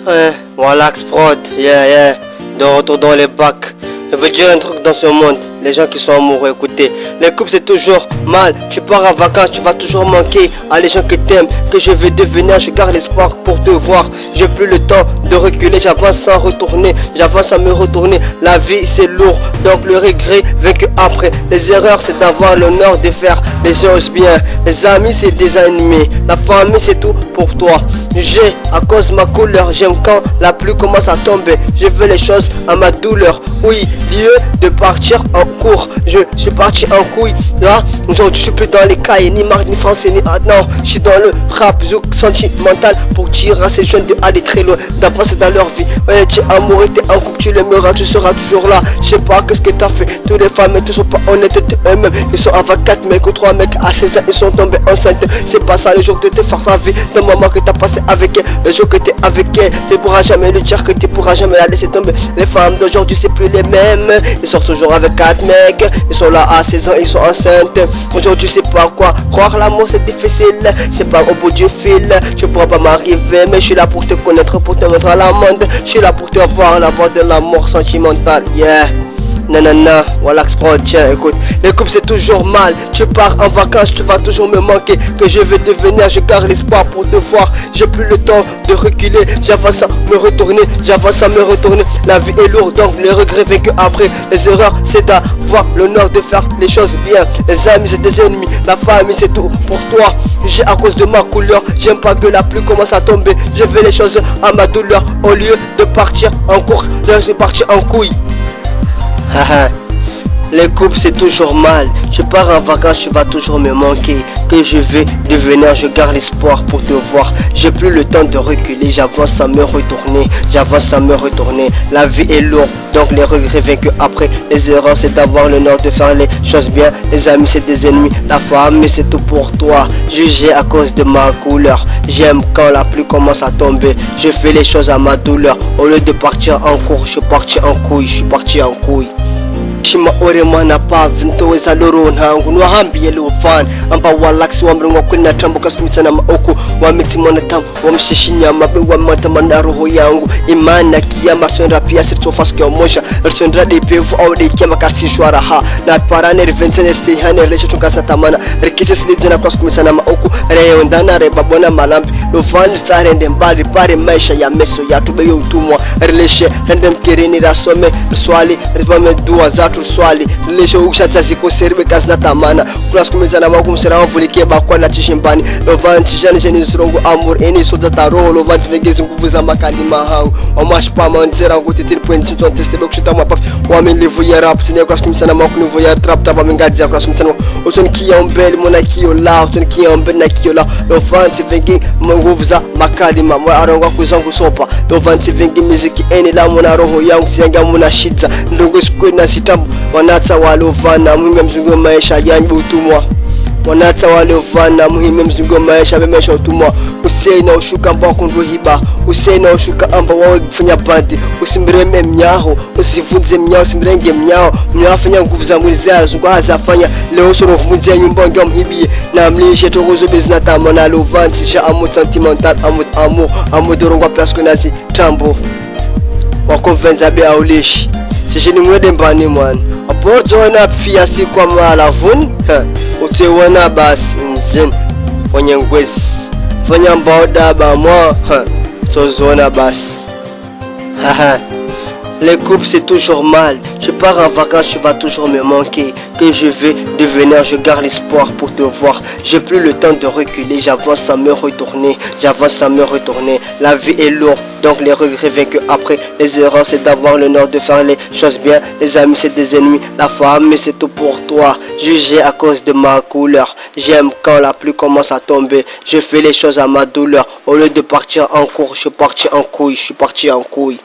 Ouais, Wallax Prod, de retour dans les bacs. Je veux dire un truc dans ce monde, les gens qui sont amoureux, écoutez, les couples c'est toujours mal, tu pars en vacances, tu vas toujours manquer à les gens que t'aimes, que je vais devenir, je garde l'espoir pour te voir, j'ai plus le temps de reculer, j'avance sans retourner, j'avance sans me retourner, la vie c'est lourd, donc le regret vaincu après, les erreurs c'est d'avoir l'honneur de faire les choses bien, les amis c'est des ennemis, la famille c'est tout pour toi, j'ai à cause de ma couleur, j'aime quand la pluie commence à tomber, je veux les choses à ma douleur, oui, lieu de partir en cours, je suis parti en couille, là, aujourd'hui je suis plus dans les cahiers, ni marque, ni français, ni non, je suis dans le rap, zouk sentimental, pour dire à ces jeunes d'aller très loin, d'avancer dans leur vie, ouais, tu es amoureux, t'es en couple, tu l'aimeras, tu seras toujours là, je sais pas qu'est-ce que t'as fait, toutes les femmes, ils sont pas honnêtes eux-mêmes, ils sont avec 4 mecs ou 3 mecs, à 16 ans, ils sont tombés enceintes, c'est pas ça le jour de te faire ta vie, le moment que t'as passé avec elle, le jour que t'es avec elle, tu pourras jamais lui dire que tu pourras jamais la laisser tomber, les femmes d'aujourd'hui c'est plus les mêmes, ils sortent toujours avec 4 mecs, ils sont là à 16 ans, ils sont enceintes. Aujourd'hui c'est pas quoi, croire l'amour c'est difficile, c'est pas au bout du fil, tu pourras pas m'arriver, mais je suis là pour te connaître, pour te mettre à l'amende, je suis là pour te voir la voix de l'amour sentimental, Nanana, Wallax Prod, tiens écoute, les couples c'est toujours mal, tu pars en vacances, tu vas toujours me manquer, que je vais devenir, je garde l'espoir pour te voir, j'ai plus le temps de reculer, j'avance à me retourner, j'avance à me retourner, la vie est lourde donc les regrets vaincu après, les erreurs c'est d'avoir l'honneur de faire les choses bien, les amis c'est des ennemis, la famille c'est tout pour toi, j'ai à cause de ma couleur, j'aime pas que la pluie commence à tomber, je fais les choses à ma douleur, au lieu de partir en cours, je suis parti en couille. Les couples c'est toujours mal, je pars en vacances, tu vas toujours me manquer, que je vais devenir, je garde l'espoir pour te voir, j'ai plus le temps de reculer, j'avance sans me retourner, j'avance sans me retourner, la vie est lourde, donc les regrets vaincus après, les erreurs c'est d'avoir l'honneur de faire les choses bien, les amis c'est des ennemis, la famille c'est tout pour toi, jugé à cause de ma couleur, j'aime quand la pluie commence à tomber, je fais les choses à ma douleur, au lieu de partir en cours, je suis parti en couille, je suis parti en couille. Shima ore mwana pa vinto weza loro nhangu nwa hambi yelo fan amba Wallax wamri ngokuna tambo kasumitsana maoko wa miti mona tam wa mshishinya mabe wa matamana roho yangu imana kiyama sondra pia sirto faske omosha sondra de pevu au de kiyama kasishwara ha na parane reventene stay hane lesho tukasa tamana rikite slidina kasumitsana maoko reyo ndana re babona malambi lo fan stare ndembali pare maisha ya meso ya tubeyo utumwa releshe ndem kireni rasome swali rivame dua zatu swali lesho ukishatsa ziko serbe kazi natamana kurasikumizana makumsera wavulike bakwa na tishimbani lovanti jani jeni sirongo amur eni soda taro lovanti vengezi nguvu za makalima hau wamashpama nzera nguti 3.2 testebe kushita mapafi wamilivu ya rap sine kurasikumizana makunivu ya trap taba mingaji ya kurasikumizana usoni kia umbeli mona kio la usoni kia umbeli na kio la lovanti vengi nguvu za makalima mwa arongwa kuzangu sopa lovanti vengi miziki eni la muna roho yangu sianga muna shidza ndungu sikwe na sitambu wanatsa walovana muhime mzingo maisha yanyu utumwa wanatsa walovana muhime mzingo maisha bemesha utumwa usei na ushuka amba kundu hiba usei na ushuka amba wawe kufanya bandi usimreme mnyaho usivunze mnyaho usimrenge mnyaho afanya nguvu za mwili zao zungwa hazafanya leo soro vunze nyumba ngwa mhibie na mlishe togozo bezina tamo na lovanti ja amour sentimental amour dorongwa plasko nazi tambo wakonvenza be aulishi sijini mwede mbani mwana apojona pia si kwa malavun utewana basi nzin fanya ngwezi fanya mbaoda ba moi sozona basi les couples c'est toujours mal, je pars en vacances, tu vas toujours me manquer, que je vais devenir, je garde l'espoir pour te voir, j'ai plus le temps de reculer, j'avance sans me retourner, la vie est lourde, donc les regrets vaincus après, les erreurs c'est d'avoir l'honneur de faire les choses bien, les amis c'est des ennemis, la famille c'est tout pour toi, jugé à cause de ma couleur, j'aime quand la pluie commence à tomber, je fais les choses à ma douleur, au lieu de partir en cours, je suis parti en couille,